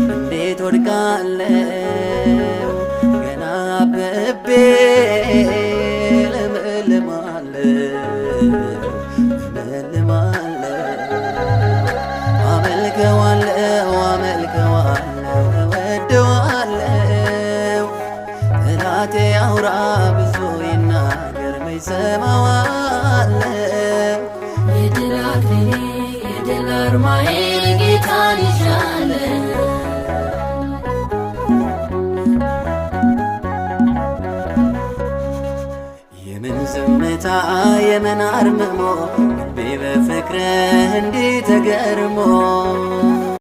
እንዴት ወድቃለሁ ገና አብቤ አመልከዋለሁ አመልከዋለሁ እወደዋለሁ ጠላቴ አውራ ብዙ ይናገር መች ሰማዋለሁ የድል አክሊሌ የድል አርማዬ ጌታን ይዣለሁ የምን ዝምታ የምን አርምሞ ልቤ በፍቅርህ እንዲህ ተገርሞ